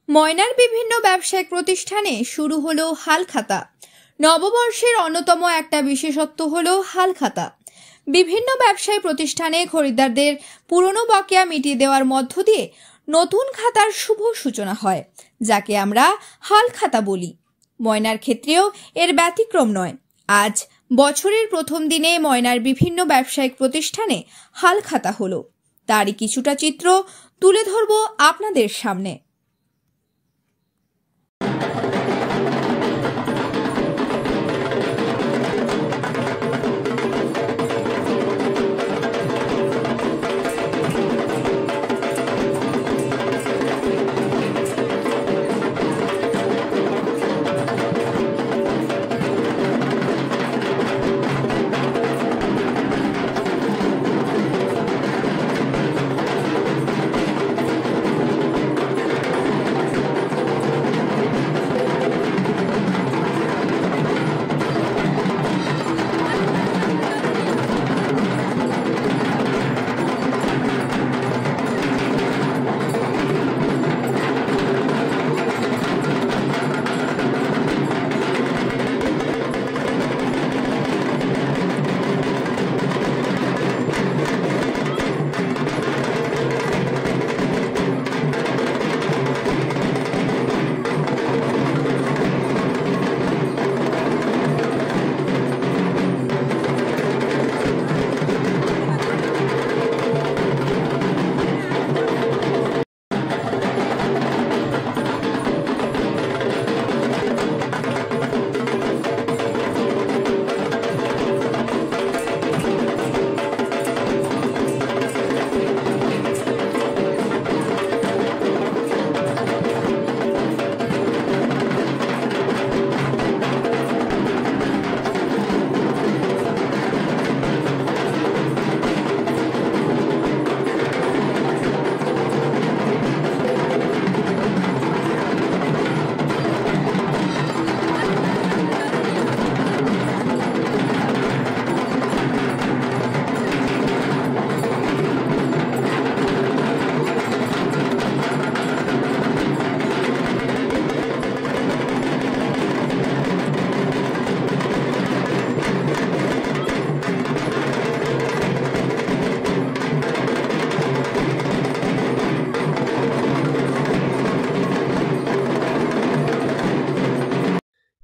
ময়নার বিভিন্ন ব্যবসায়িক প্রতিষ্ঠানে শুরু হলো হালখাতা। নববর্ষের অন্যতম একটা বিশেষত্ব হলো হালখাতা। বিভিন্ন ব্যবসায়ী প্রতিষ্ঠানে খরিদ্দারদের পুরনো বকেয়া মিটিয়ে দেওয়ার মধ্য দিয়ে নতুন খাতার শুভ সূচনা হয়, যাকে আমরা হালখাতা বলি। ময়নার ক্ষেত্রেও এর ব্যতিক্রম নয়। আজ বছরের প্রথম দিনে ময়নার বিভিন্ন ব্যবসায়িক প্রতিষ্ঠানে হালখাতা হলো। তারই কিছুটা চিত্র তুলে ধরব আপনাদের সামনে।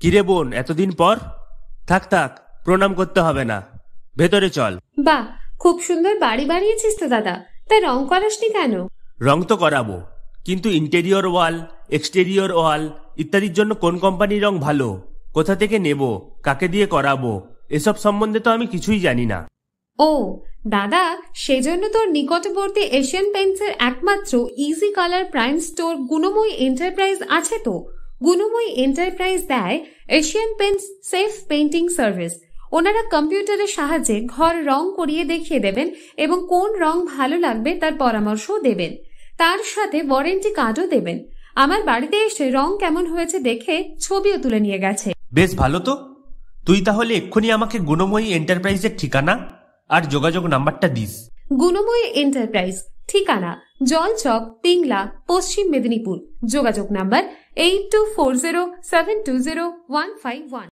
কিরে বোন, এতদিন পর? থাক থাক, প্রণাম করতে হবে না, ভেতরে চল। বাহ, খুব সুন্দর বাড়ি বানিয়েছিস তো দাদা। তাই রং করাসনি কেন? রং তো করাবো, কিন্তু ইন্টেরিয়র ওয়াল, এক্সটেরিয়র ওয়াল ইত্যাদির জন্য কোন কোম্পানির রং ভালো, কোথা থেকে নেব, কাকে দিয়ে করাবো, এসব সম্বন্ধে তো আমি কিছুই জানি না। ও দাদা, সেজন্য তোর নিকটবর্তী এশিয়ান পেইন্টসের একমাত্র easy colour prime store Gunamoyee enterprise আছে তো। গুণময়ী এন্টারপ্রাইজ দেয় Asian Paints safe painting service. ওনারা কম্পিউটারের সাহায্যে ঘর রং করিয়ে দেখিয়ে দেবেন এবং কোন রং ভালো লাগবে তার পরামর্শও দেবেন। তার সাথে ওয়ারেন্টি কার্ডও দেবেন। আমার বাড়িতে এসে রং কেমন হয়েছে দেখে ছবিও তুলে নিয়ে গেছে। বেশ ভালো তো। তুই তাহলে এক্ষুনি আমাকে গুণময়ী এন্টারপ্রাইজের ঠিকানা আর যোগাযোগ নাম্বারটা দিস। গুণময়ী এন্টারপ্রাইজ, ঠিকানা জলচক, পিংলা, পশ্চিম মেদিনীপুর। যোগাযোগ নাম্বার 8240720151।